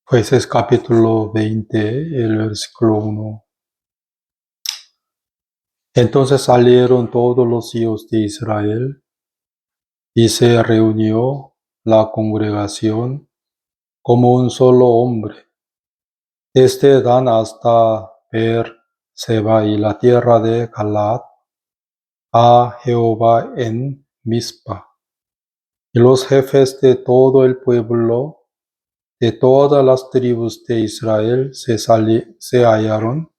Jueces capítulo 20, el versículo 1. Entonces salieron todos los hijos de Israel y se reunió la congregación como un solo hombre, desde Dan hasta Beer-seba y la tierra de Galaad, a Jehová en Mizpa. Y los jefes de todo el pueblo, de todas las tribus de Israel, se hallaron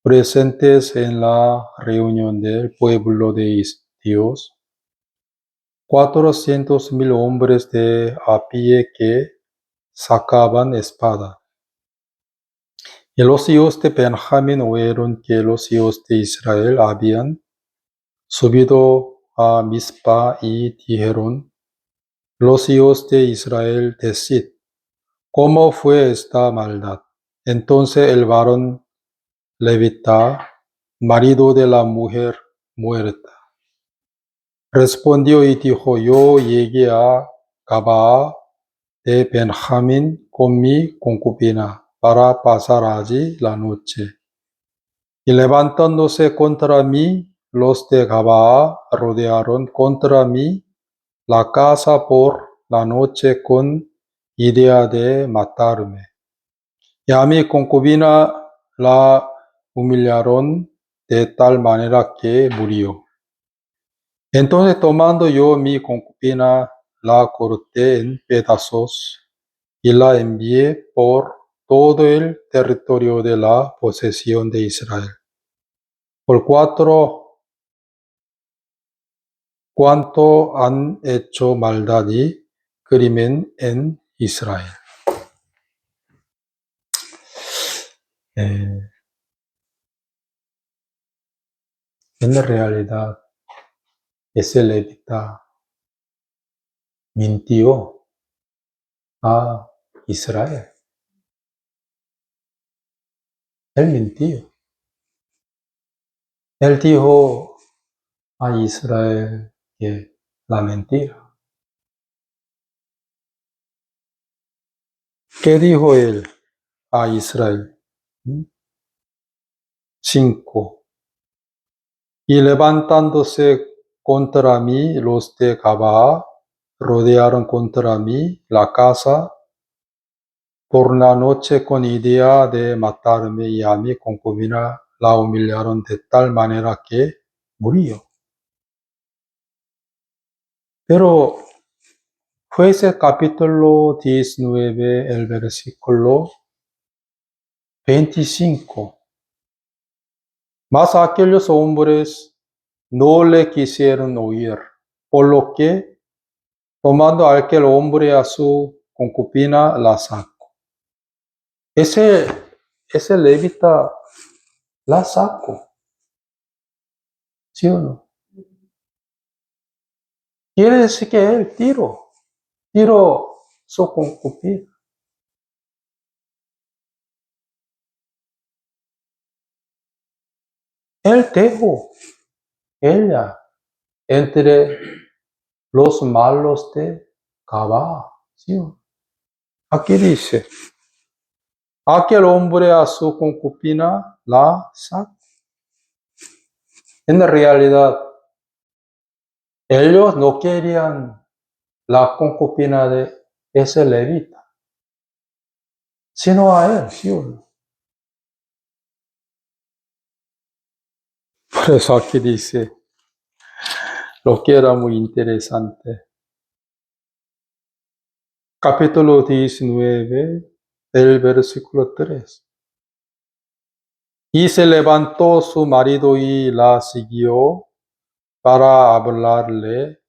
presentes en la reunión del pueblo de Dios, 400,000 hombres de a pie que sacaban espada. Y los hijos de Benjamín oyeron que los hijos de Israel habían subido a Mizpa y dijeron los hijos de Israel: decid, ¿cómo fue esta maldad? Entonces el varón levita, marido de la mujer muerta, respondió y dijo: yo llegué a Gabaa de Benjamín con mi concubina para pasar allí la noche. Y levantándose contra mí, los de Gabaa rodearon contra mí la casa por la noche con idea de matarme. Y a mi concubina la humillaron de tal manera que murió. Entonces tomando yo mi concubina, la corté en pedazos y la envié por todo el territorio de la posesión de Israel. Por cuanto han hecho maldad y crimen en Israel. En realidad, ese levita mintió a Israel. Él mintió. Él dijo a Israel que la mentira. ¿Qué dijo él a Israel? 5. Y levantándose contra mí los de Gabaa, rodearon contra mí la casa por la noche con idea de matarme, y a mi concubina la humillaron de tal manera que murió. Pero Jueces capítulo 19, el versículo 25. Mas aquellos hombres no le quisieron oír, por lo que, tomando aquel hombre a su concubina, la sacó. Ese levita la sacó, ¿sí o no? Quiere decir que él tiró su concubina. Él dejó ella entre los malos de Gabaa, ¿sí o no? Aquí dice, aquel hombre a su concubina la sacó. En realidad, ellos no querían la concubina de ese levita, sino a él, ¿sí o no? Por eso aquí dice lo que era muy interesante. Capítulo 19, el versículo 3. Y se levantó su marido y la siguió para hablarle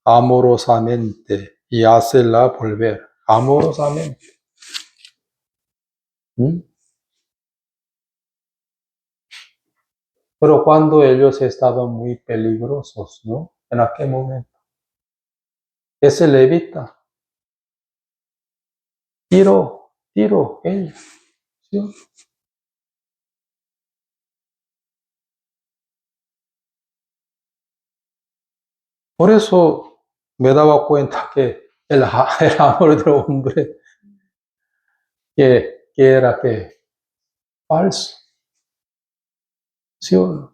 amorosamente y hacerla volver. Amorosamente. Pero cuando ellos estaban muy peligrosos, ¿no? En aquel momento. Ese levita tiró ella. ¿Sí? Por eso me daba cuenta que el amor del hombre que era que falso, ¿sí o no?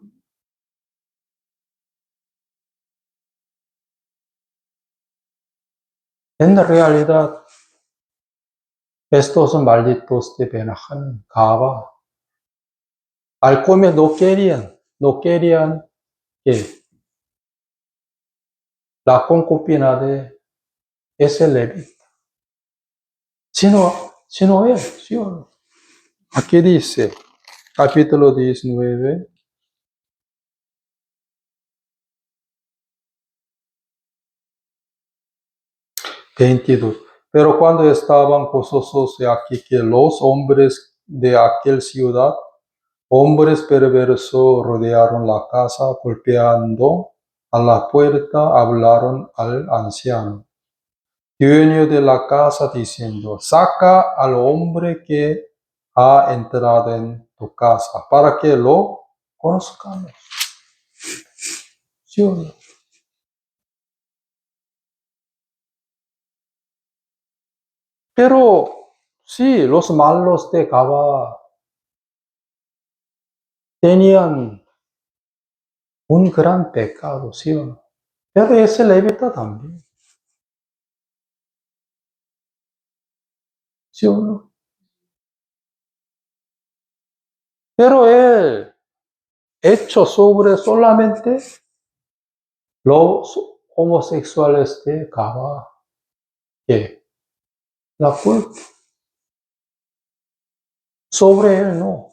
En la realidad, estos malditos de Benjamín, Gaba, al comer no querían que la concubina de ese levita, sino él, ¿sí o no? Aquí dice, capítulo 19, 22. Pero cuando estaban gozosos de aquí que los hombres de aquel ciudad, hombres perversos, rodearon la casa, golpeando a la puerta, hablaron al anciano, dueño de la casa, diciendo, saca al hombre que ha entrado en tu casa, para que lo conozcamos. ¿Sí o no? Pero sí, los malos de Gaba tenían un gran pecado, ¿sí o no? Pero ese levita también, ¿sí o no? Pero él hecho sobre solamente los homosexuales de Gaba, que la culpa sobre él no.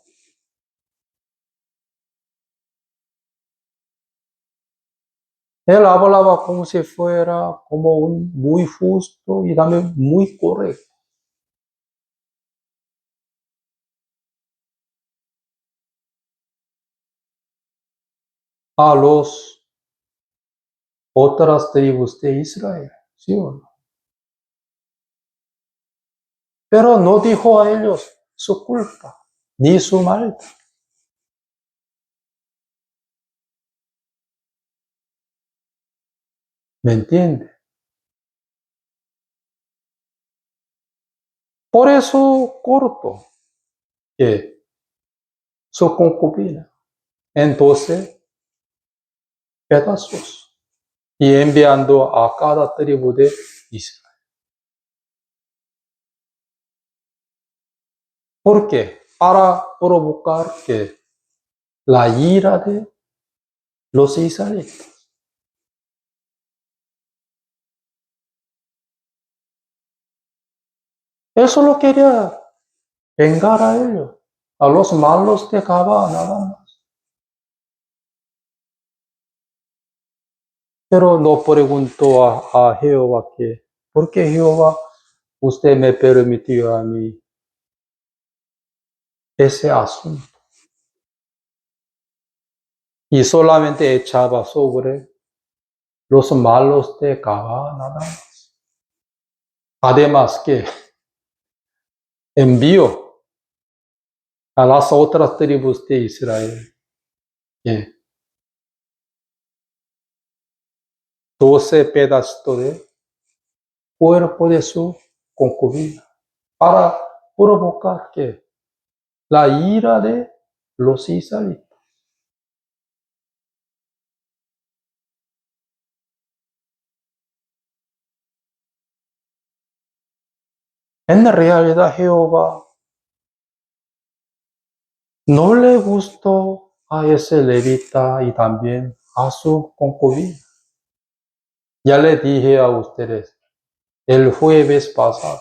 Él hablaba como si fuera como un muy justo y también muy correcto. A los otras tribus de Israel, ¿sí o no? Pero no dijo a ellos su culpa, ni su maldad. ¿Me entiende? Por eso corto que su concubina en 12 pedazos y enviando a cada tribu de Israel. ¿Por qué? Para provocar que la ira de los israelitas. Eso lo quería vengar a ellos, a los malos de Gabá, nada más. Pero no preguntó a Jehová que, ¿por qué Jehová usted me permitió a mí ese asunto? Y solamente echaba sobre los malos de Gabá, nada más. Además que envió a las otras tribus de Israel que 12 pedazos de cuerpo de su concubina para provocar que la ira de los israelitas. En realidad Jehová no le gustó a ese levita y también a su concubina. Ya le dije a ustedes el jueves pasado.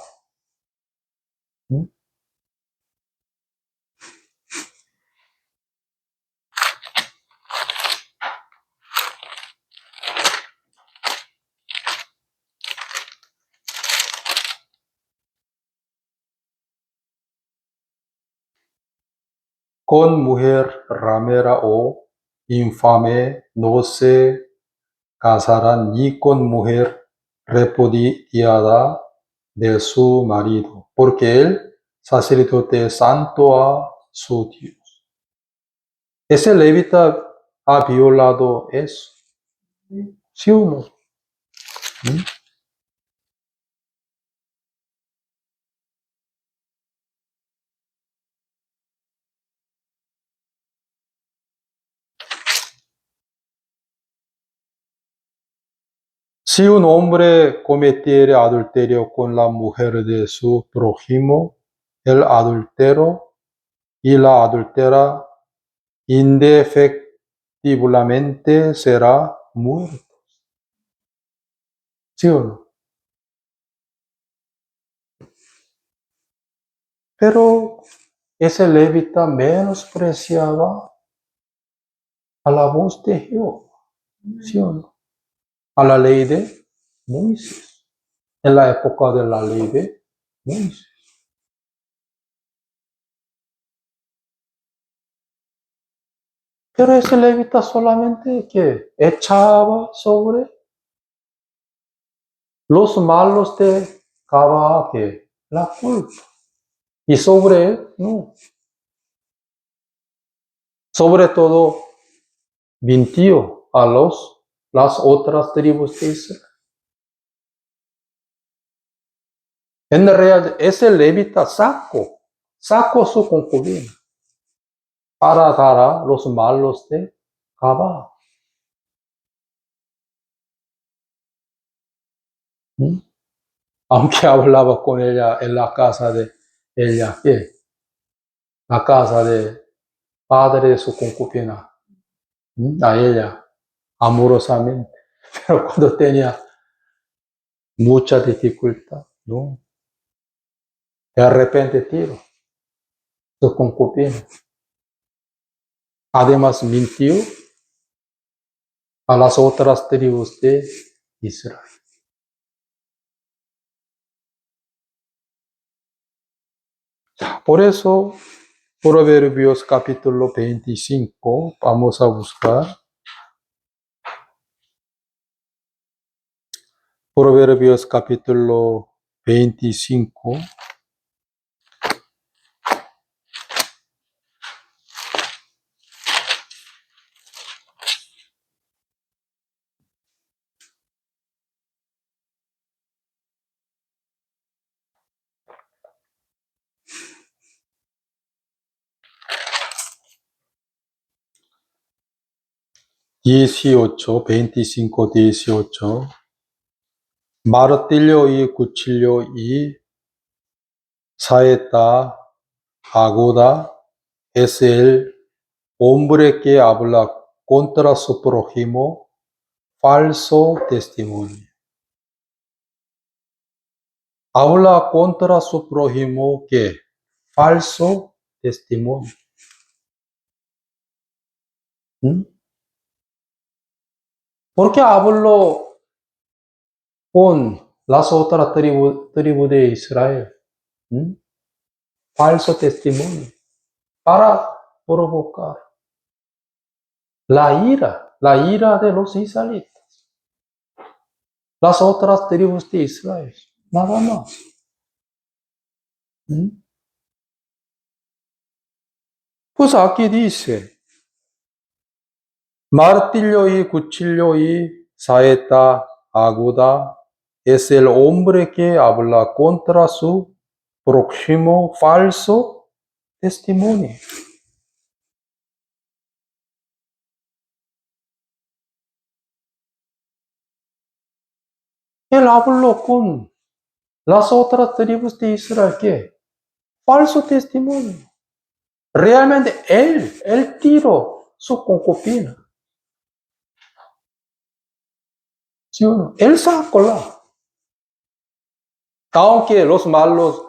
Con mujer ramera o infame no se casarán ni con mujer repudiada de su marido, porque el sacerdote es santo a su Dios. Ese levita ha violado eso, ¿sí o no? ¿Mm? Si un hombre cometiere adulterio con la mujer de su prójimo, el adúltero y la adúltera indefectiblemente será muerto. ¿Sí o no? Pero ese levita menospreciaba a la voz de Jehová. ¿Sí o no? A la ley de Moisés. En la época de la ley de Moisés. Pero ese levita solamente que echaba sobre los malos de Caba que la culpa. Y sobre él, no. Sobre todo, mintió a las otras tribus de Israel. En realidad, ese levita sacó su concubina para dar a los malos de Caba. ¿Mm? Aunque hablaba con ella en la casa de ella, ¿qué? La casa de padre de su concubina, a ella, amorosamente. Pero cuando tenía mucha dificultad, ¿no? De repente tiró su concubina. Además, mintió a las otras tribus de Israel. Por eso, Proverbios capítulo 25, vamos a buscar. Proverbios capítulo 25. (18) 25, 18. Martillo y cuchillo y saeta aguda es el hombre que habla contra su prójimo, falso testimonio. Habla contra su prójimo, ¿qué? Falso testimonio. ¿Mm? ¿Por qué habló con las otras tribus de Israel? ¿Mm? Falso testimonio. Para provocar la ira de los israelitas. Las otras tribus de Israel. Nada más. ¿Mm? Pues aquí dice, martillo y cuchillo y saeta aguda es el hombre que habla contra su prójimo, falso testimonio. Él habló con las otras tribus de Israel, ¿qué? Falso testimonio. Realmente él tiró su concubina. ¿Sí o no? Él sacó la. Aunque los malos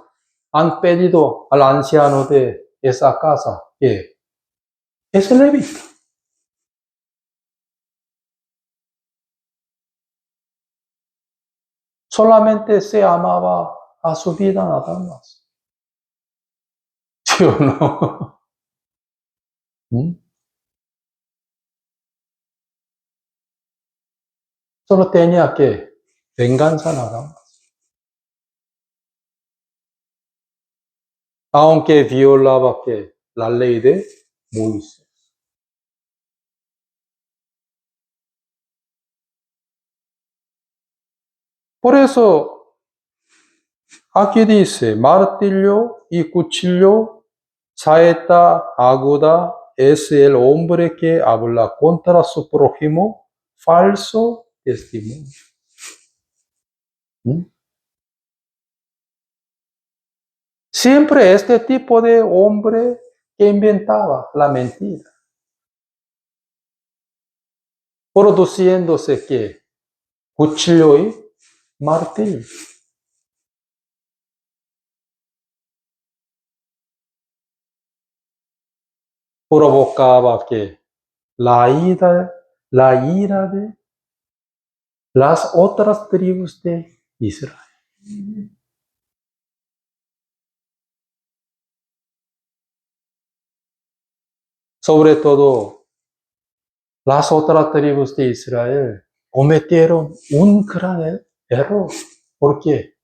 han pedido al anciano de esa casa que es levita. Solamente se amaba a su vida nada más. ¿Sí o no? ¿Mm? Solo tenía que venganza nada más. Aunque violaba que la ley de Moisés. Por eso, aquí dice, martillo y cuchillo, saeta aguda es el hombre que habla contra su prójimo, falso testimonio. ¿Mm? Siempre este tipo de hombre que inventaba la mentira, produciéndose que cuchillo y martillo. Provocaba que la ira de las otras tribus de Israel. Sobre todo, las otras tribus de Israel cometieron un gran error. ¿Por qué?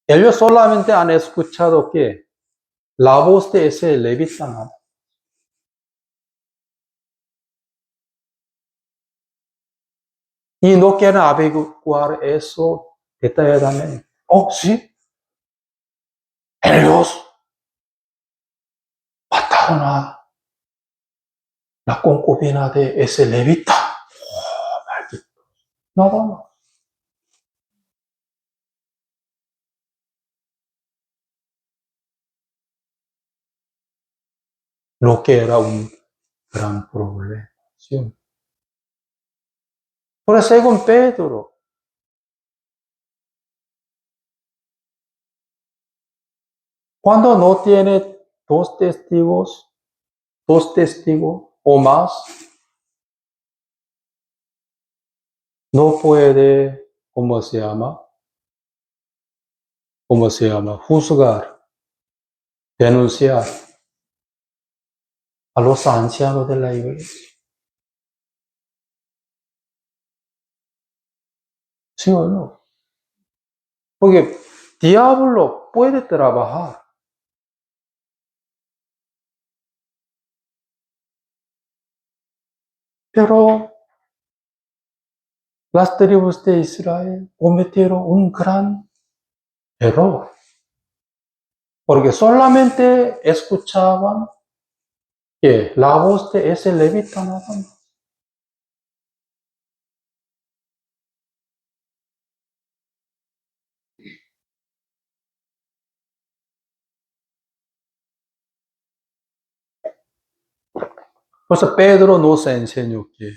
Ellos solamente han escuchado que la voz de ese levita y no quieren averiguar eso detalladamente. Sí, ellos mataron a la concubina de ese levita. Maldito. Nada más. Lo que era un gran problema. ¿Sí? Pero según Pedro, cuando no tiene dos testigos o más, no puede, ¿cómo se llama? Juzgar, denunciar a los ancianos de la iglesia. ¿Sí o no? Porque diablo puede trabajar, pero las tribus de Israel cometieron un gran error, porque solamente escuchaban que la voz de ese levita nada más. Pues Pedro nos enseñó que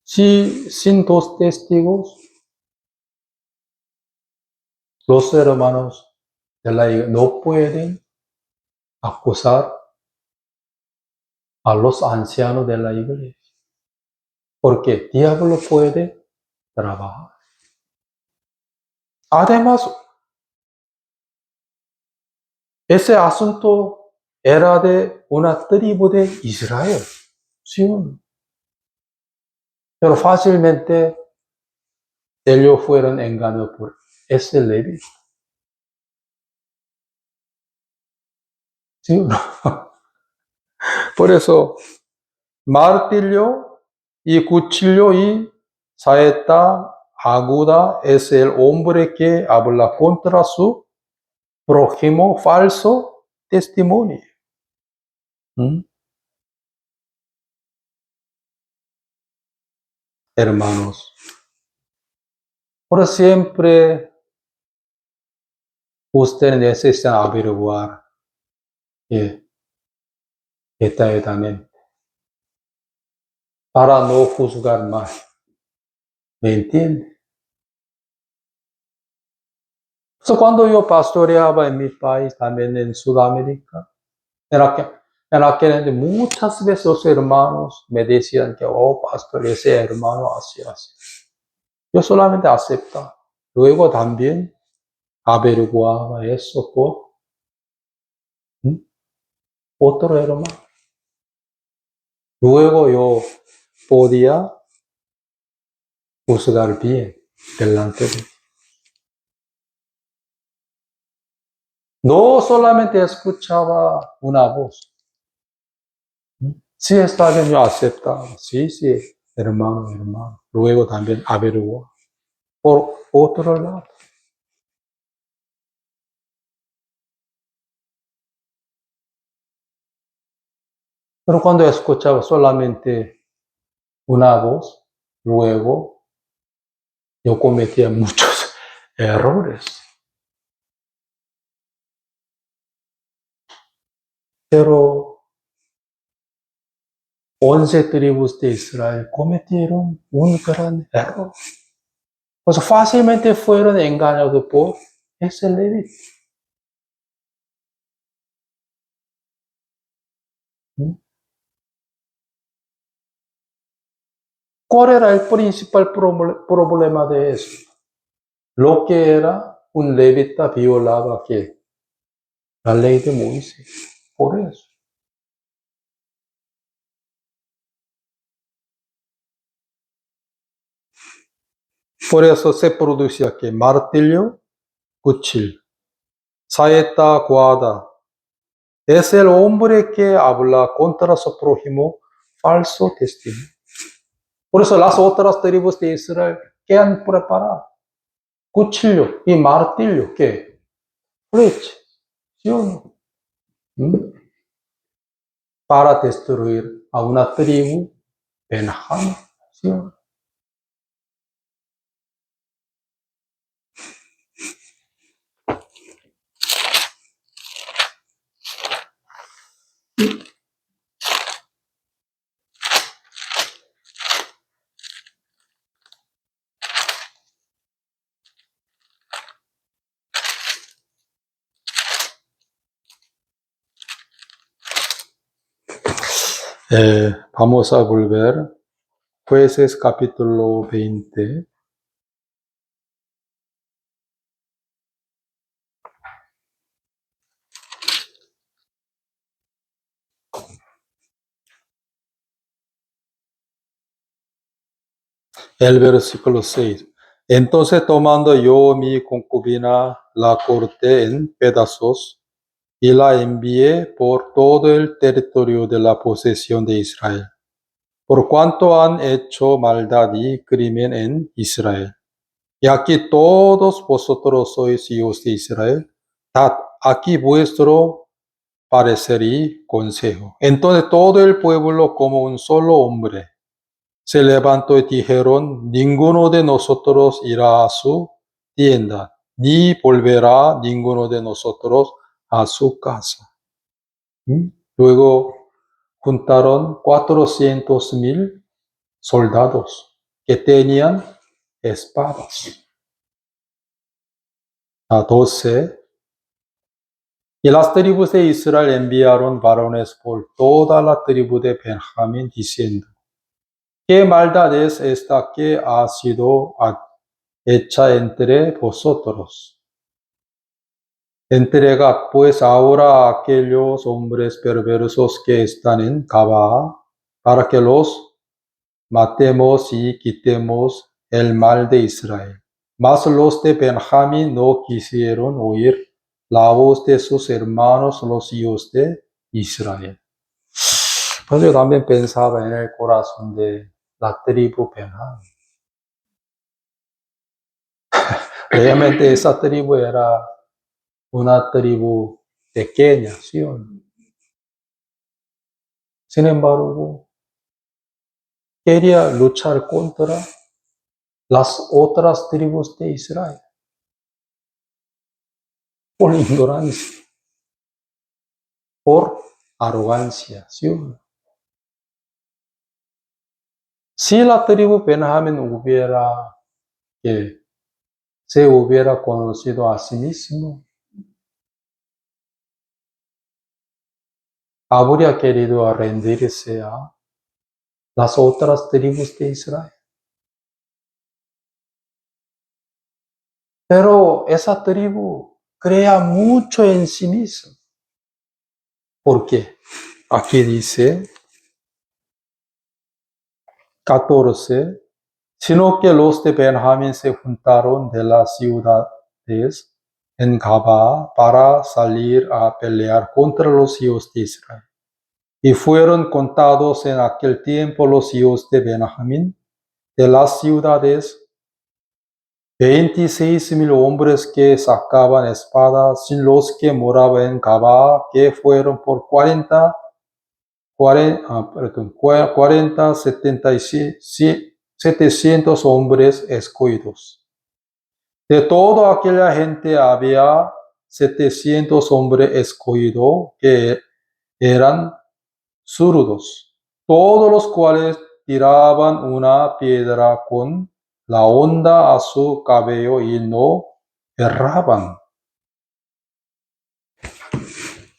si sin dos testigos, los hermanos de la iglesia no pueden acusar a los ancianos de la iglesia, porque el diablo puede trabajar. Además, ese asunto era de una tribu de Israel, ¿sí o no? Pero fácilmente ellos fueron engañados por ese levita, ¿sí o no? Por eso, martillo y cuchillo y saeta aguda es el hombre que habla contra su prójimo, falso testimonio. ¿Mm? Hermanos, por siempre ustedes necesitan averiguar detalladamente para no juzgar mal. ¿Me entiende? Entonces, cuando yo pastoreaba en mi país, también en Sudamérica, en aquel muchas veces los hermanos me decían que, pastor, ese hermano así. Yo solamente aceptaba. Luego también averiguaba eso por otro hermano. Luego yo podía juzgar bien delante de él. No solamente escuchaba una voz. Sí, está bien, yo aceptaba. Sí, hermano. Luego también averiguó. Por otro lado, pero cuando escuchaba solamente una voz, luego yo cometía muchos errores. Pero 11 tribus de Israel cometieron un gran error. Pues fácilmente fueron engañados por ese levita. ¿Cuál era el principal problema de eso? Lo que era un levita violaba ¿qué? La ley de Moisés. Por eso. Por eso se producía que martillo, cuchillo, saeta, guada. Es el hombre que habla contra su prójimo, falso testimonio. Por eso las otras tribus de Israel, ¿qué han preparado? Cuchillo y martillo, ¿qué? Flecha, ¿sí o no? Para destruir a una tribu, Benjamín, ¿sí o no? Vamos a volver. Jueces capítulo 20. El versículo 6. Entonces tomando yo mi concubina, la corté en pedazos y la envié por todo el territorio de la posesión de Israel, por cuanto han hecho maldad y crimen en Israel. Y aquí todos vosotros sois hijos de Israel, dad aquí vuestro parecer y consejo. Entonces todo el pueblo como un solo hombre se levantó y dijeron, ninguno de nosotros irá a su tienda, ni volverá ninguno de nosotros a su casa. Luego juntaron 400,000 soldados que tenían espadas. A 12. Y las tribus de Israel enviaron varones por toda la tribu de Benjamín diciendo, ¿qué maldad es esta que ha sido hecha entre vosotros? Entregad pues ahora a aquellos hombres perversos que están en Gabaa, para que los matemos y quitemos el mal de Israel. Mas los de Benjamín no quisieron oír la voz de sus hermanos, los hijos de Israel. Pues yo también pensaba en el corazón de la tribu Benjamín. Realmente esa tribu era una tribu pequeña, ¿sí o no? Sin embargo, quería luchar contra las otras tribus de Israel por ignorancia, por arrogancia, ¿sí o no? Si la tribu Benjamín se hubiera conocido a sí mismo, habría querido rendirse a las otras tribus de Israel. Pero esa tribu crea mucho en sí misma. ¿Por qué? Aquí dice 14, sino que los de Benjamín se juntaron de las ciudades en Gabaa para salir a pelear contra los hijos de Israel. y fueron contados en aquel tiempo los hijos de Benjamín, de las ciudades, 26,000 hombres que sacaban espada, sin los que moraban en Gabaa, que fueron por 700 hombres escogidos. De toda aquella gente había 700 hombres escogidos que eran zurdos, todos los cuales tiraban una piedra con la honda a su cabello y no erraban.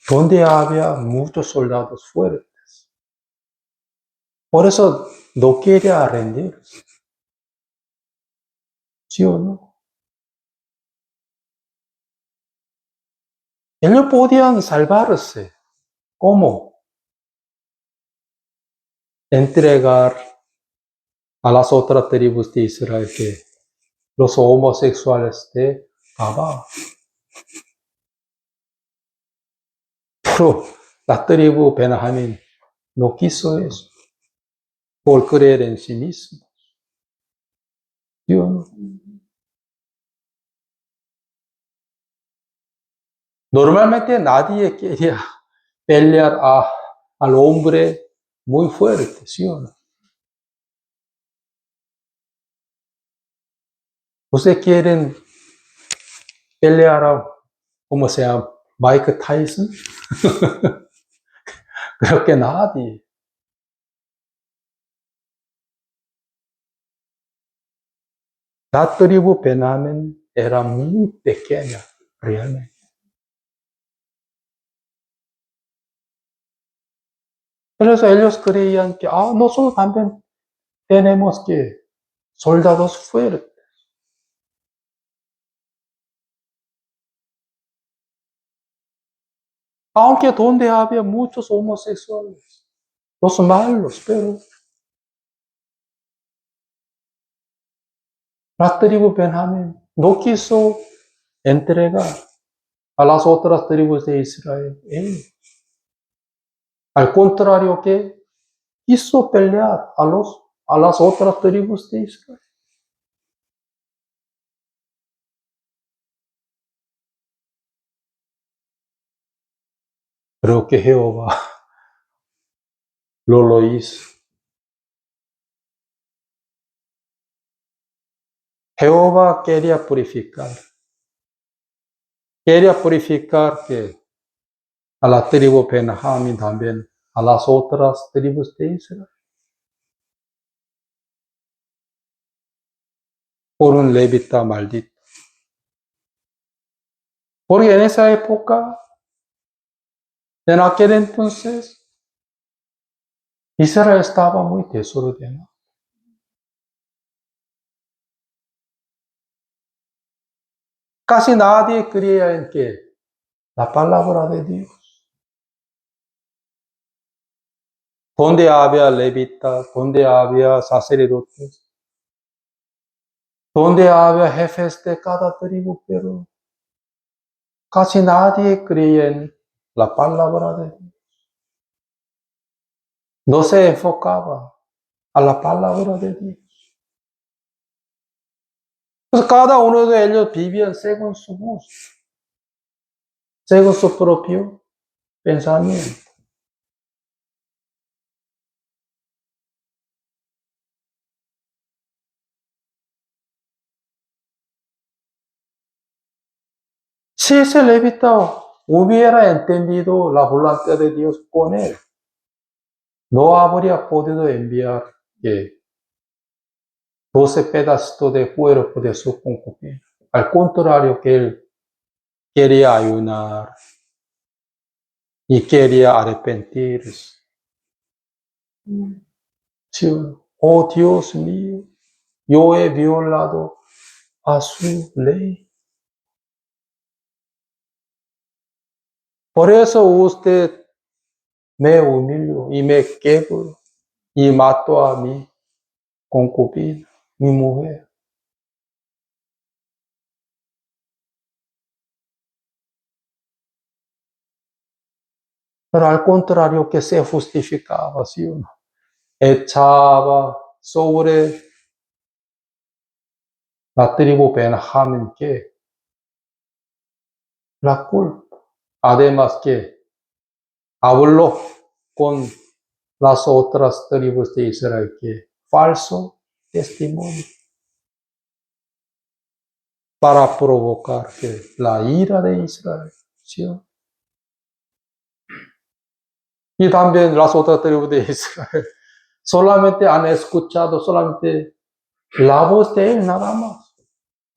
Donde había muchos soldados fuertes. Por eso no quería rendirse. ¿Sí o no? Ellos podían salvarse. ¿Cómo? Entregar a las otras tribus de Israel que los homosexuales de Gabá. Pero la tribu Benjamín no quiso eso por creer en sí mismo. ¿Sí o no? Normalmente nadie quería pelear al hombre muy fuerte, ¿sí o no? ¿Ustedes quieren pelear a, ¿cómo se llama? Mike Tyson? Creo que nadie. La tribu Benjamín era muy pequeña, realmente. Entonces ellos creían que, nosotros también tenemos que soldados fuertes. Aunque donde había muchos homosexuales, los malos, pero la tribu Benjamín no quiso entregar a las otras tribus de Israel. Al contrario que quiso pelear a las otras tribus de Israel. Creo que Jehová lo hizo. Jehová quería purificar. Quería purificar que a la tribu Benjamín también, a las otras tribus de Israel. Por un levita maldito. Porque en esa época, en aquel entonces, Israel estaba muy desordenado. Casi nadie creía en que la palabra de Dios. Donde había levitas, donde había sacerdotes, donde había jefes de cada tribu, pero casi nadie creía en la palabra de Dios. No se enfocaba a la palabra de Dios. Pues cada uno de ellos vivía según su gusto, según su propio pensamiento. Si ese levita hubiera entendido la voluntad de Dios con él, no habría podido enviar 12 pedazos de cuerpo de su concubina. Al contrario, que él quería ayunar y quería arrepentirse. Sí, oh Dios mío, yo he violado a su ley. Por eso usted me humilló y me quebró y mató a mi concubina, mi mujer. Pero al contrario que se justificaba, ¿sí o no? Echaba sobre la tribu Benjamín que la culpa. Además que habló con las otras tribus de Israel que falso testimonio para provocar que la ira de Israel. ¿Sí? Y también las otras tribus de Israel solamente han escuchado solamente la voz de él nada más.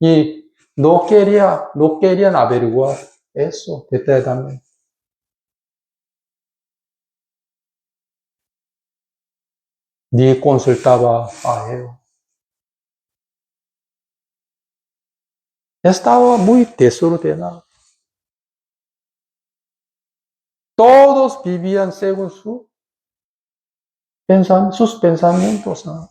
Y no querían averiguar eso detalladamente. Ni consultaba a él. Estaba muy desordenado. Todos vivían según sus pensamientos, ¿no?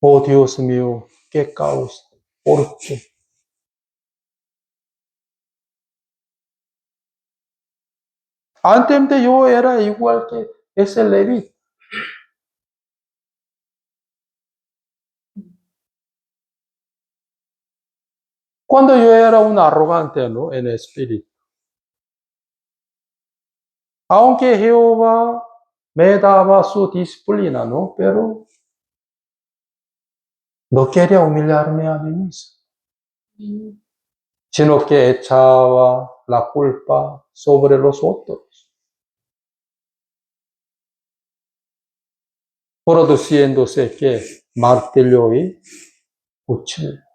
Oh Dios mío, qué caos. ¿Por qué? Antes de yo era igual que ese levita. Cuando yo era un arrogante, ¿no? En espíritu. Aunque Jehová me daba su disciplina, ¿no? Pero no quería humillarme a mí mismo, sino que echaba la culpa sobre los otros, produciéndose que martillo y cuchillo,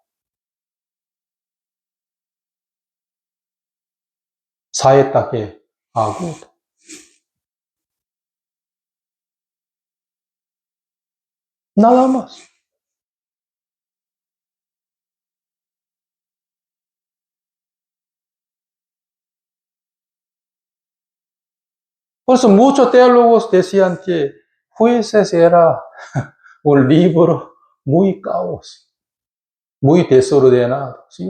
사했다게 하고, nada más. Por eso muchos teólogos decían que Jueces era un libro muy caos, muy desordenado, ¿sí?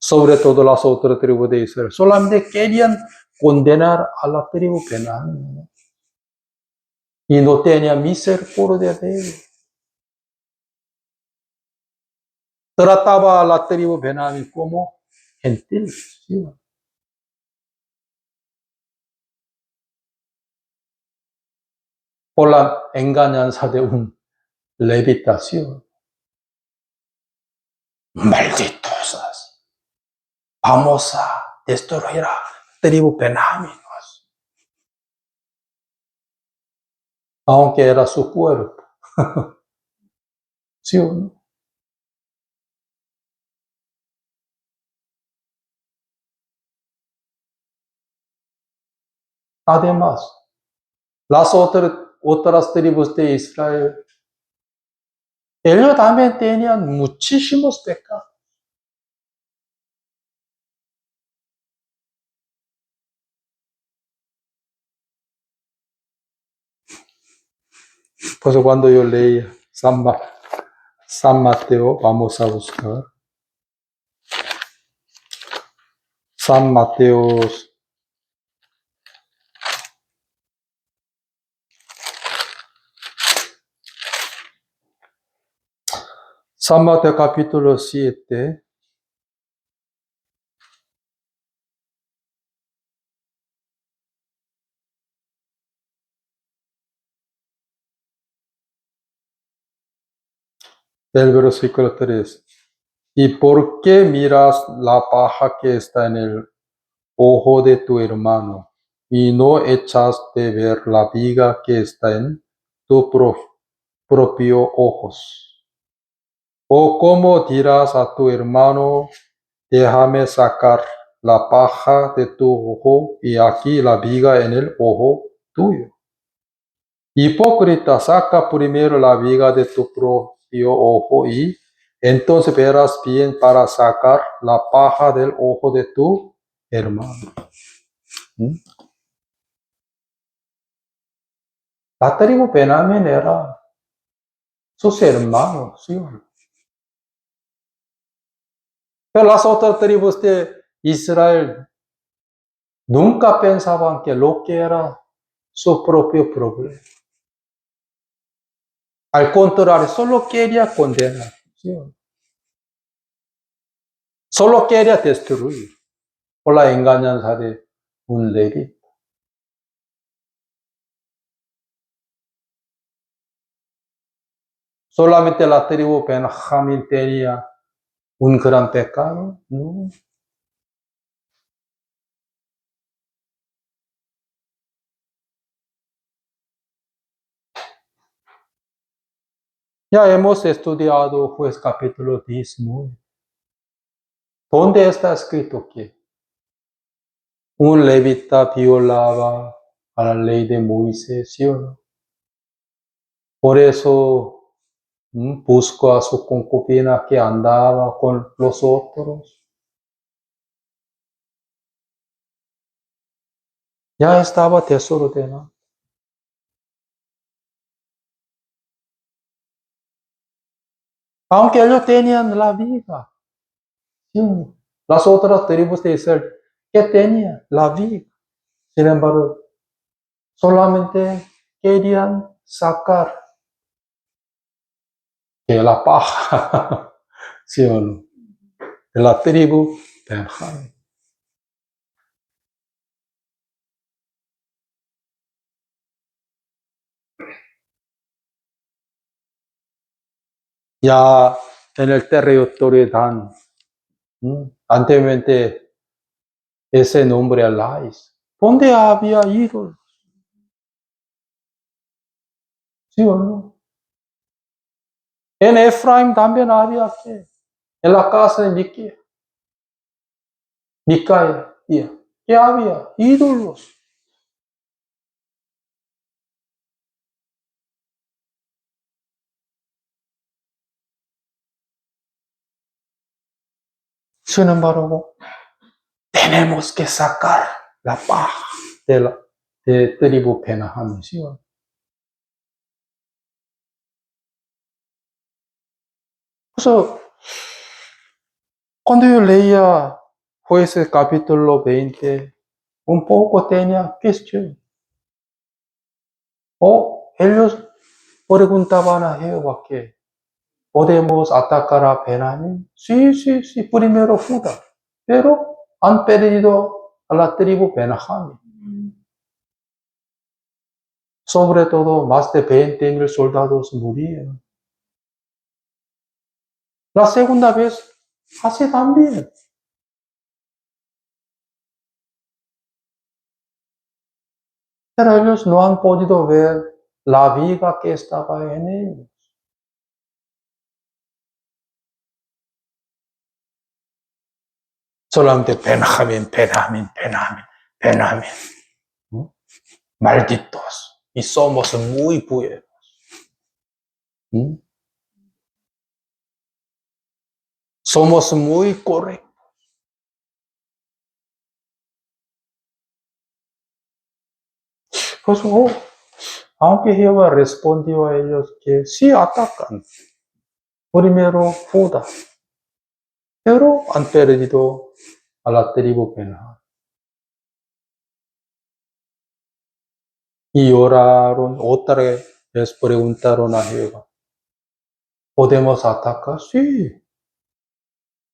Sobre todo las otras tribus de Israel. Solamente querían condenar a la tribu Benjamín, ¿no? Y no tenían misericordia de ellos. Trataba a la tribu Benjamín como gentiles, ¿sí? Por la engañanza de un levita, ¿sí? Malditos, vamos a destruir a la tribu Benjamín. Aunque era su cuerpo, ¿sí o no? Además, las otras tribus de Israel, ellos también tenían muchísimos pecados. Por eso cuando yo leía San Mateo, vamos a buscar. San Mateo, San Mateo capítulo 7. Del versículo 3. ¿Y por qué miras la paja que está en el ojo de tu hermano y no echas de ver la viga que está en tu propio ojos? ¿O cómo dirás a tu hermano, déjame sacar la paja de tu ojo y aquí la viga en el ojo tuyo? Hipócrita, saca primero la viga de tu propio ojo y entonces verás bien para sacar la paja del ojo de tu hermano. ¿Mm? La tribu Benjamín era sus hermanos, ¿sí o no? Pero las otras tribus de Israel nunca pensaban que lo que era su propio problema. Al contrario, solo quería condenar, ¿sí o no? Solo quería destruir por la engañanza de un levita. Solamente la tribu Benjamín tenía un gran pecado, ¿no? Ya hemos estudiado Juez capítulo 19. ¿Dónde está escrito que un levita violaba a la ley de Moisés, ¿sí o no? Por eso buscó a su concubina que andaba con los otros. Ya estaba desordenado. Aunque ellos tenían la vida, ¿sí o no? Las otras tribus de Israel, ¿qué tenían? La vida. Sin embargo, solamente querían sacar de la paja, ¿sí o no? De la tribu Benjamín. Ya en el territorio de Dan, anteriormente ese nombre Alais, ¿dónde había ídolos? ¿Sí o no? En Efraín también había que, en la casa de Micaía, ¿qué había? Ídolos. Sin embargo, tenemos que sacar la paja de la tribu Benjamín, ¿sí o no? Eso, cuando yo leía Jueces capítulo 20, un poco tenía cuestión. Ellos preguntaban a Jehová que podemos atacar a Benjamín. Sí, sí, sí, primero Judá, pero han perdido a la tribu Benjamín. Sobre todo, más de 20,000 soldados murieron. La segunda vez, así también. Pero ellos no han podido ver la vida que estaba en ellos. Solamente Benjamín, Benjamín, Benjamín, Benjamín. ¿no? Malditos. Y somos muy buenos. ¿Mm? Somos muy correctos. Pues, aunque Jehová respondió a ellos que sí atacan, primero Judá, pero han perdido a la tribu Benjamín. Y oraron, otra vez preguntaron a Jehová, ¿podemos atacar? Sí,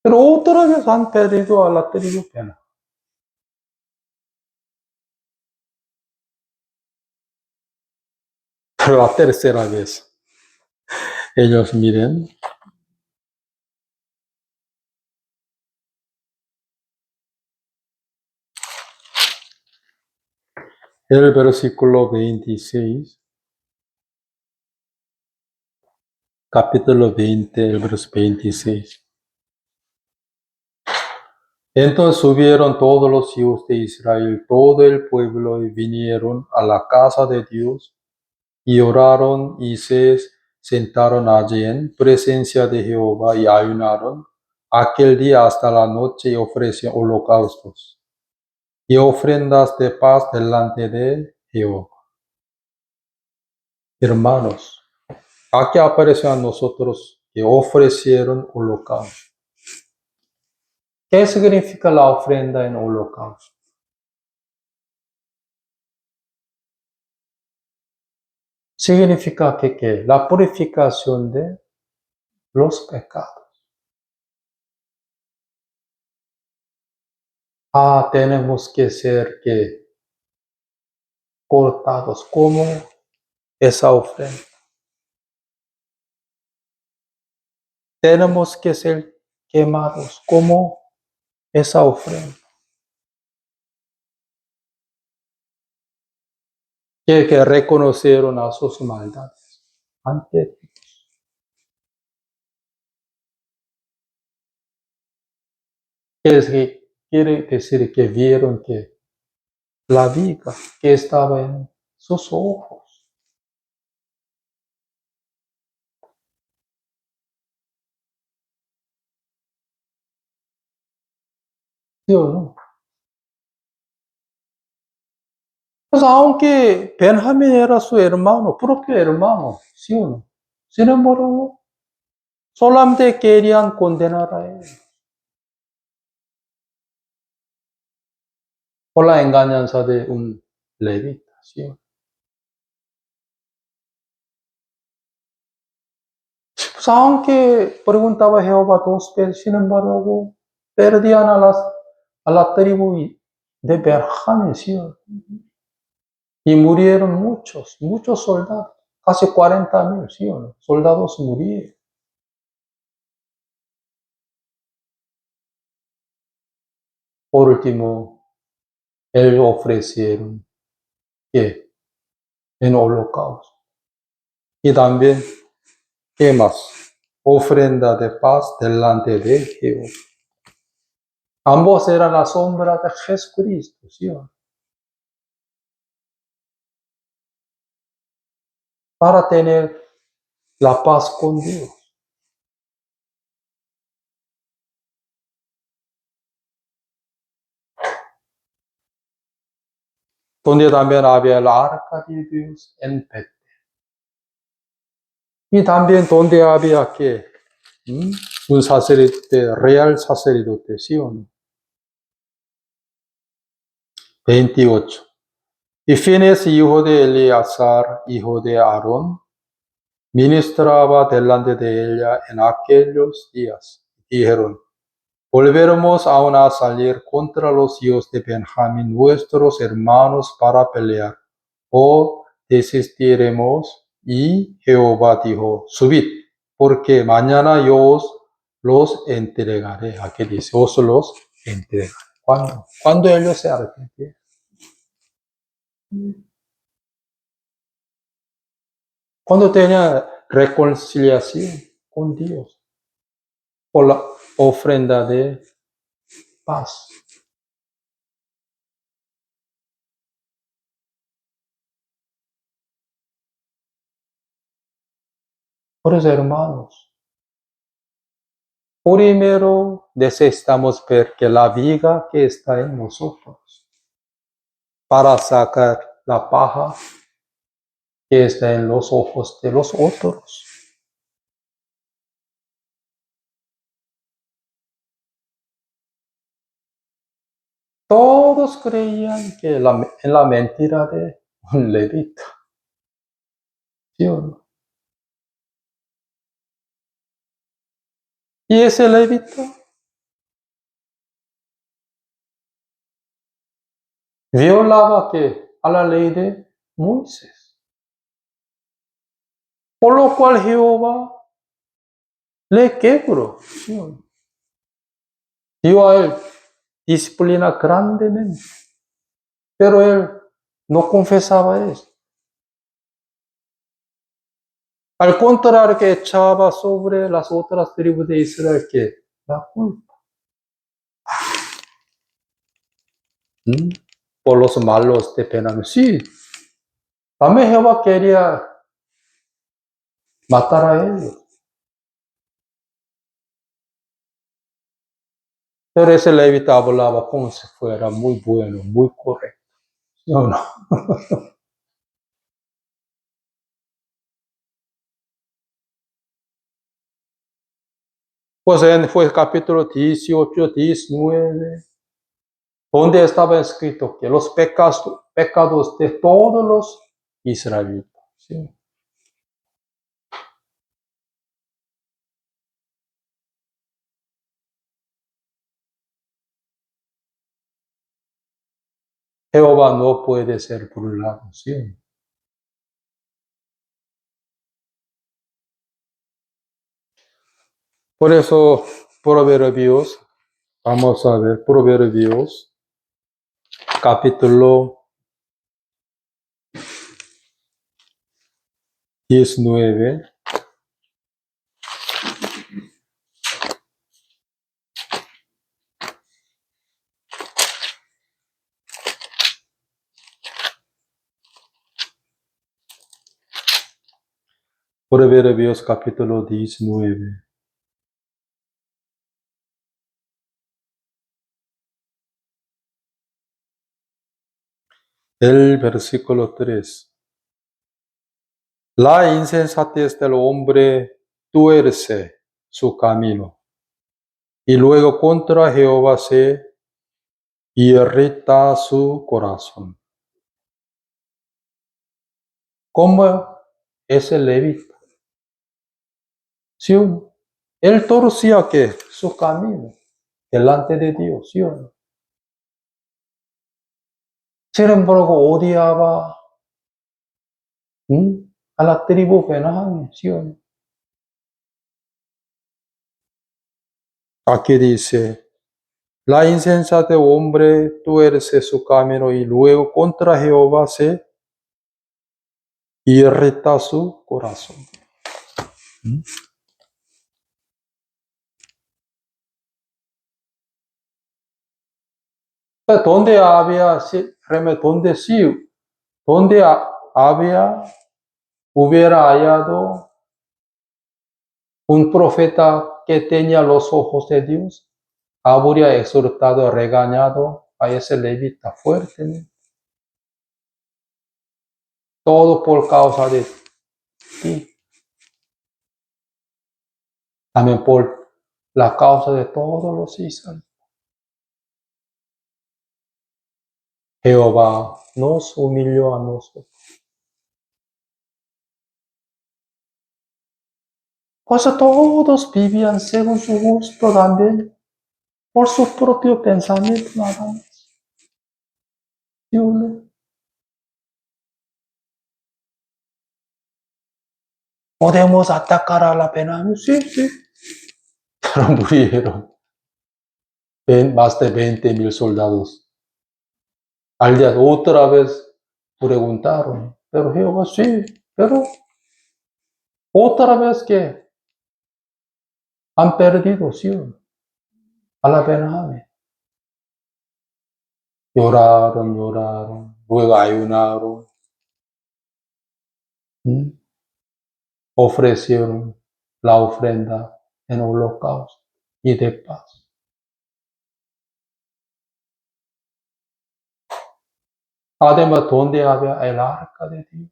pero otra vez han perdido a la tribu Benjamín. Pero la tercera vez, ellos miren, el versículo 26, capítulo 20, el verso 26. Entonces subieron todos los hijos de Israel, todo el pueblo, y vinieron a la casa de Dios, y oraron y se sentaron allí en presencia de Jehová y ayunaron aquel día hasta la noche y ofrecieron holocaustos. y ofrendas de paz delante de Jehová. Hermanos, aquí aparece a nosotros que ofrecieron holocausto. ¿Qué significa la ofrenda en holocausto? Significa que la purificación de los pecados. Tenemos que ser cortados como esa ofrenda. Tenemos que ser quemados como esa ofrenda. Que reconocieron a sus maldades ante Dios. Quiere decir que vieron que la viga que estaba en sus ojos. ¿Sí o no? Pues aunque Benjamín era su hermano, propio hermano, ¿sí o no? Sin embargo, solamente querían condenar a él por la engañanza de un levita, ¿sí o no? Pues aunque preguntaba Jehová 2 veces, sin embargo, perdían a la tribu de Benjamín, ¿sí o no? Y murieron muchos soldados, casi 40,000, ¿sí o no? Soldados murieron. Por último, ellos ofrecieron ¿qué? En holocausto. Y también, ¿qué más? Ofrenda de paz delante de Jehová. Ambos eran la sombra de Jesucristo, ¿sí o no? Para tener la paz con Dios. Donde también había el arca de Dios en Betel. Y también donde había que un sacerdote, real sacerdote, ¿sí o no? 28. Y Finés, hijo de Eleazar, hijo de Aarón, ministraba delante de ella en aquellos días. Dijeron, volveremos aún a salir contra los hijos de Benjamín, nuestros hermanos, para pelear, o desistiremos. Y Jehová dijo, subid, porque mañana yo os los entregaré. Aquí dice, os los entregaré. ¿Cuándo? Cuando ellos se arrepienten. Cuando tenía reconciliación con Dios, por la ofrenda de paz. Por eso, hermanos, primero necesitamos ver que la viga que está en nosotros, para sacar la paja que está en los ojos de los otros. Todos creían que en la mentira de un levita. ¿Sí o no? Y ese levita violaba a la ley de Moisés. Por lo cual Jehová le quebró. ¿Sí o no? Dio a él disciplina grandemente. Pero él no confesaba eso. Al contrario, que echaba sobre las otras tribus de Israel que la culpa. Por los malos de Benjamín. Sí, también Jehová quería matar a ellos. Pero ese levita hablaba como si fuera muy bueno, muy correcto. ¿Sí o no? Pues fue el capítulo 18, 19, donde estaba escrito que los pecados de todos los israelitas. ¿Sí? Jehová no puede ser burlado. ¿Sí? Por eso, Proverbios, vamos a ver, Proverbios, capítulo 19. Proverbios capítulo 19. El versículo 3. La insensatez del hombre tuerce su camino, y luego contra Jehová se irrita su corazón. ¿Cómo es el levita? ¿Sí o no? Él torcía que su camino delante de Dios, ¿sí o no? Sin embargo, odiaba a la tribu Benjamín, ¿sí o no? Aquí dice, la insensate hombre tuerce su camino y luego contra Jehová se irrita su corazón. Donde había, donde sí, donde había, hubiera hallado un profeta que tenía los ojos de Dios, habría exhortado, regañado a ese levita fuerte, ¿no? Todo por causa de ti, también por la causa de todos los israelitas. Jehová nos humilló a nosotros. Pues todos vivían según su gusto también, por su propio pensamiento nada más. ¿Sí o no? Podemos atacar a la pena, sí, sí, pero murieron más de 20,000 soldados. Al día otra vez preguntaron, pero Jehová sí, pero otra vez que han perdido, sí, a la Benjamín. Lloraron, lloraron, luego ayunaron, ofrecieron la ofrenda en holocausto y de paz. Además, donde había el arca de Dios.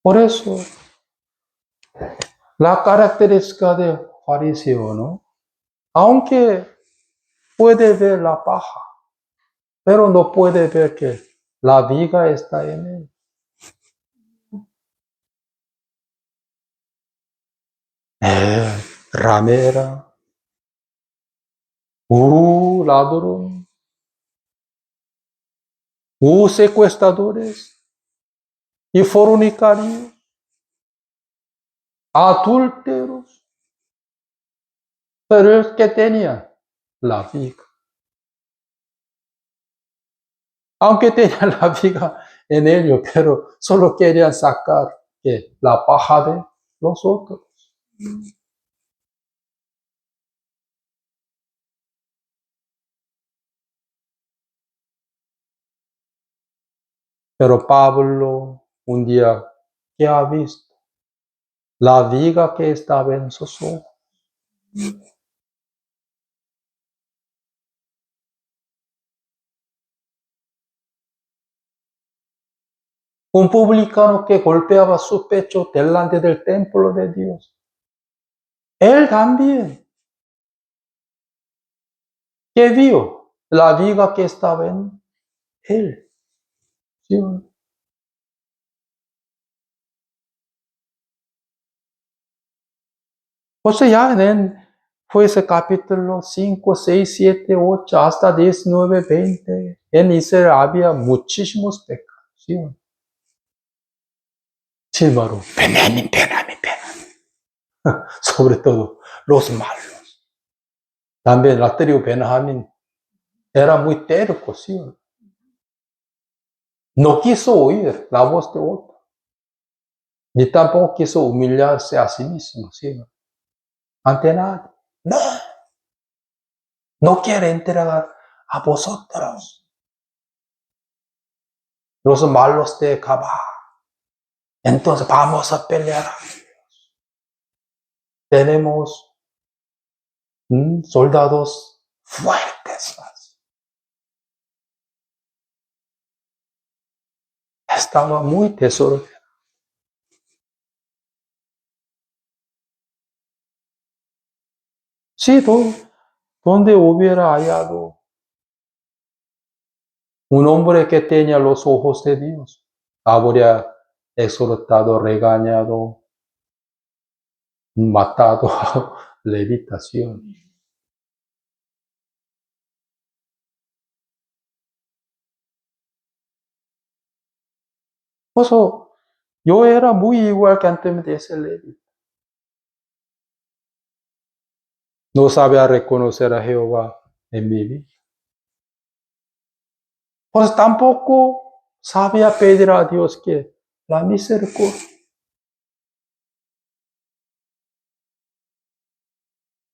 Por eso, la característica de fariseo, ¿no? Aunque puede ver la paja, pero no puede ver que la viga está en él. Ramera, ladrón, secuestradores y fornicarios, adúlteros. Pero es que tenía la viga. Aunque tenía la viga en ellos, pero solo querían sacar la paja de los otros. Pero Pablo un día que ha visto la viga que estaba en sus ojos. Un publicano que golpeaba su pecho delante del templo de Dios. Él también, que vio la viga que estaba en él. ¿Sí? Pues ya en ese capítulo 5, 6, 7, 8, hasta 19, 20, en Israel había muchísimos pecados. ¿Sí? Silba로, Benjamín. Sobre todo los malos. También la tribu Benjamín era muy terco, ¿sí? No quiso oír la voz de otro, ni tampoco quiso humillarse a sí mismo, ¿sí? Ante nadie. No, no quiere entregar a vosotros, los malos de Gabá. Entonces vamos a pelear. Tenemos soldados fuertes. Estaba muy desordenado. Sí, donde hubiera hallado un hombre que tenía los ojos de Dios, habría exhortado, regañado, matado a levitación. Por eso yo era muy igual que antes de ese levita. No sabía reconocer a Jehová en mi vida. Pues tampoco sabía pedir a Dios que la misericordia.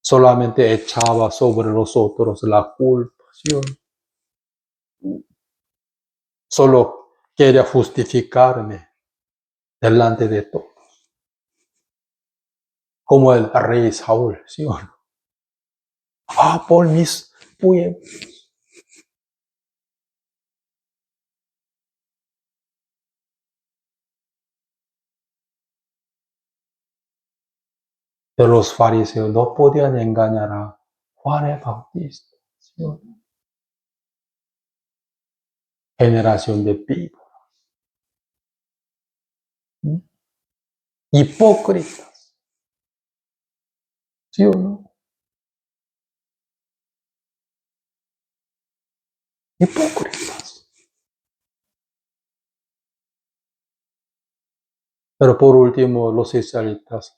Solamente echaba sobre los otros la culpa. ¿Sí? Solo quería justificarme delante de todos. Como el rey Saúl, ¿sí o no? Por mis pueblos. Pero los fariseos no podían engañar a Juan el Bautista, ¿sí o no? Generación de víboras. Hipócritas, ¿sí o no? Hipócritas. Pero por último, los israelitas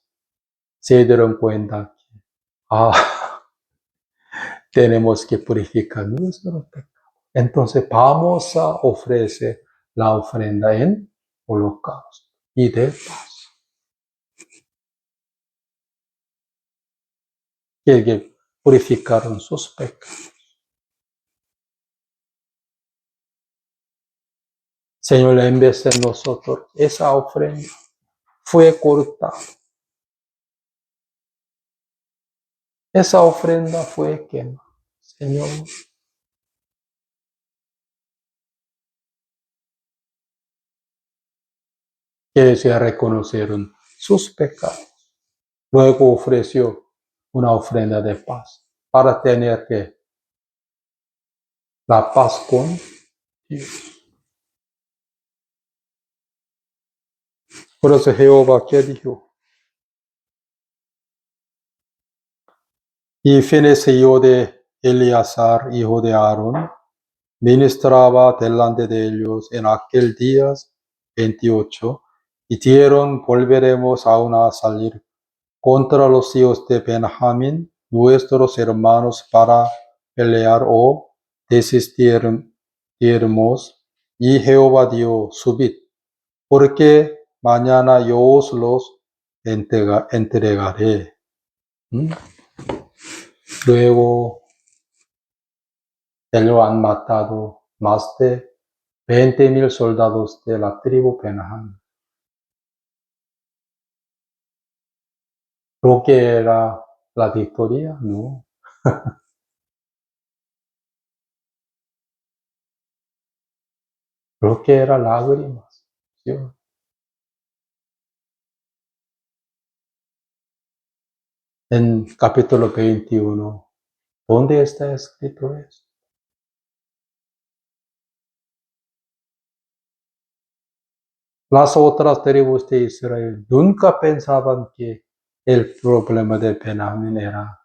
se dieron cuenta que tenemos que purificar nuestro pecado. Entonces vamos a ofrecer la ofrenda en holocausto y de paz. Que purificaron sus pecados. Señor, en vez de nosotros, esa ofrenda fue cortada. Esa ofrenda fue quemada. Señor, que ellos ya reconocieron sus pecados. Luego ofreció una ofrenda de paz para tener que la paz con Dios. Por eso Jehová, ¿qué dijo? Y Finees, hijo de Eleazar, hijo de Aarón, ministraba delante de ellos en aquel día 28, y dijeron: volveremos aún a salir contra los hijos de Benjamín, nuestros hermanos, para pelear, o desistiremos. Y Jehová dio: subid, porque mañana yo os los entregaré. Luego ellos han matado más de 20,000 soldados de la tribu Benjamín. lo que era la victoria, no. Lo que era lágrimas, ¿sí? En capítulo 21, ¿dónde está escrito eso? Las otras tribus de Israel nunca pensaban que el problema de Benjamín era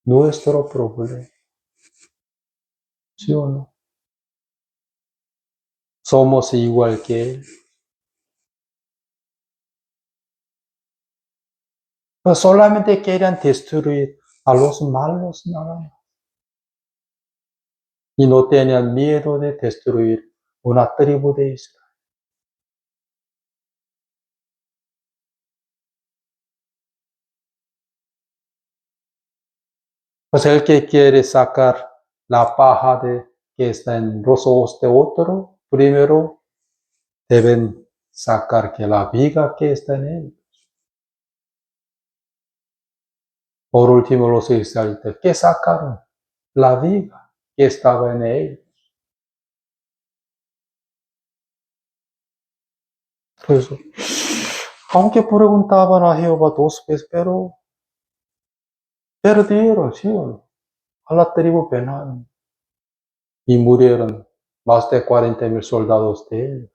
nuestro problema, ¿sí o no? Somos igual que él. Pero solamente querían destruir a los malos nada más. Y no tenían miedo de destruir una tribu de Israel. Pues el que quiere sacar la paja que está en los ojos de otro, primero deben sacar que la viga que está en él. Por último, los israelitas, ¿qué sacaron? La viga que estaba en él. Pues, aunque preguntaban a Jehová 2 veces, pero perdieron, ¿sí o no? A la tribu Benjamín. Y murieron más de 40,000 soldados de él.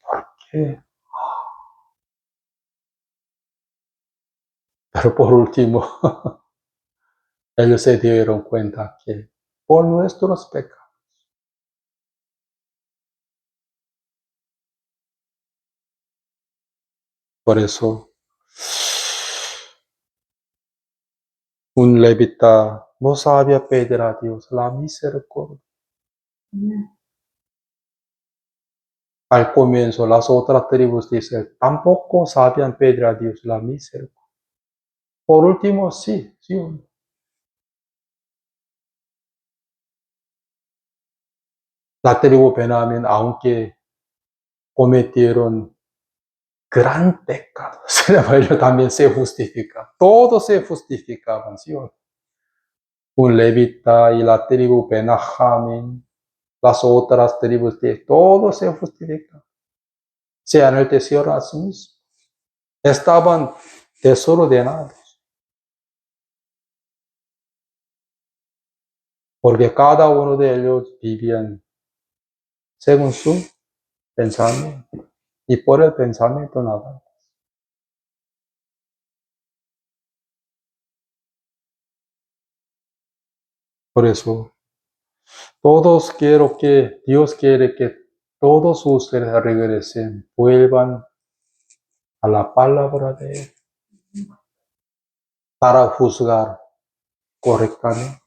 ¿Por qué? Pero por último, ellos se dieron cuenta que por nuestros pecados. Por eso, un levita no sabía pedir a Dios la misericordia. Al comienzo, las otras tribus dicen, tampoco sabían pedir a Dios la misericordia. Por último, sí, sí. La tribu Benjamín, aunque cometieron gran pecado, ellos también se justifican. Todos se justificaban, ¿sí? Un levita y la tribu Benjamín, las otras tribus, todos se justifican. Sean el desierto a sí mismo. Estaban desordenados. Porque cada uno de ellos vivían según su pensamiento. Y por el pensamiento nada. Por eso, Dios quiere que todos ustedes regresen, vuelvan a la palabra de Él para juzgar correctamente.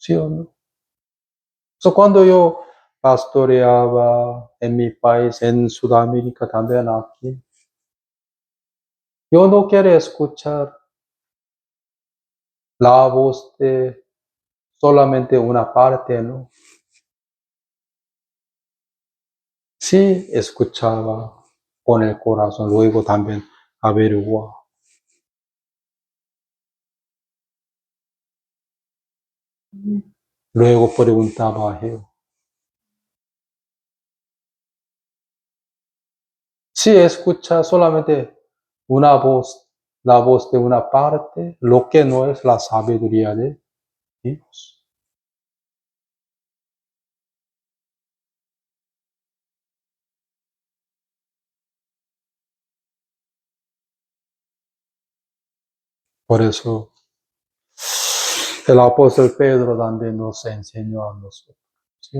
¿Sí o no? So, cuando yo pastoreaba en mi país, en Sudamérica, también aquí, yo no quería escuchar la voz de solamente una parte, ¿no? Sí escuchaba con el corazón, luego también averiguaba. Luego preguntaba a Jehová. Si escucha solamente una voz, la voz de una parte, lo que no es la sabiduría de Dios. Por eso el apóstol Pedro también nos enseñó a nosotros. ¿Sí?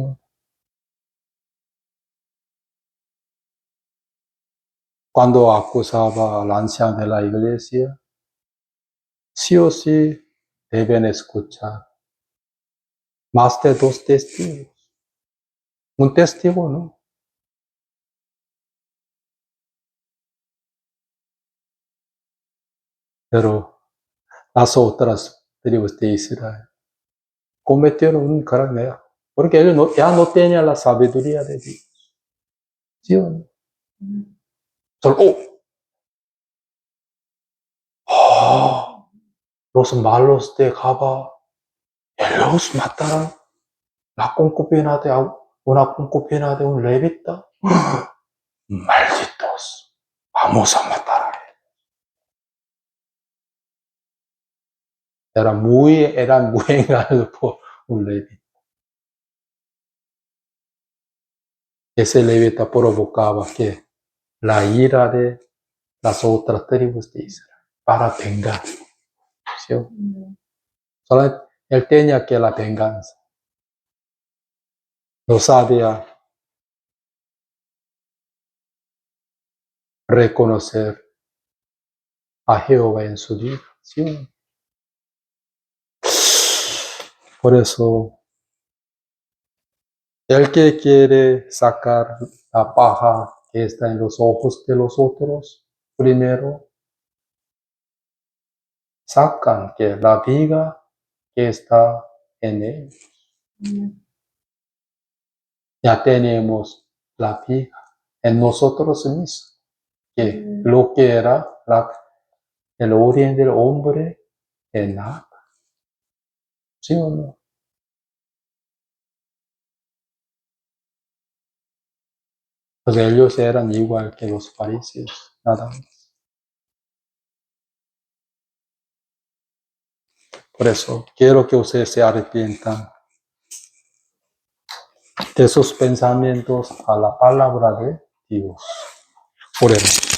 Cuando acusaba al anciano de la iglesia, sí o sí deben escuchar más de 2 testigos. Un testigo no. Pero las otras tribus de Israel cometieron un gran error, porque ellos ya no tenían la sabiduría de Dios. ¿Sí o no? Solo, los malos de Java, ellos mataron la concubina de una concubina de un levita. Malditos, vamos a matar a él. Eran muy engañados por un levita. Ese levita provocaba que la ira de las otras tribus de Israel para vengar. ¿Sí? Solo él tenía que la venganza. No sabía reconocer a Jehová en su vida. ¿Sí? Por eso, el que quiere sacar la paja que está en los ojos de los otros, primero sacan que la viga que está en él. Ya tenemos la viga en nosotros mismos, que lo que era el origen del hombre es nada. ¿Sí o no? Pues ellos eran igual que los fariseos, nada más. Por eso quiero que ustedes se arrepientan de sus pensamientos a la palabra de Dios. Oremos.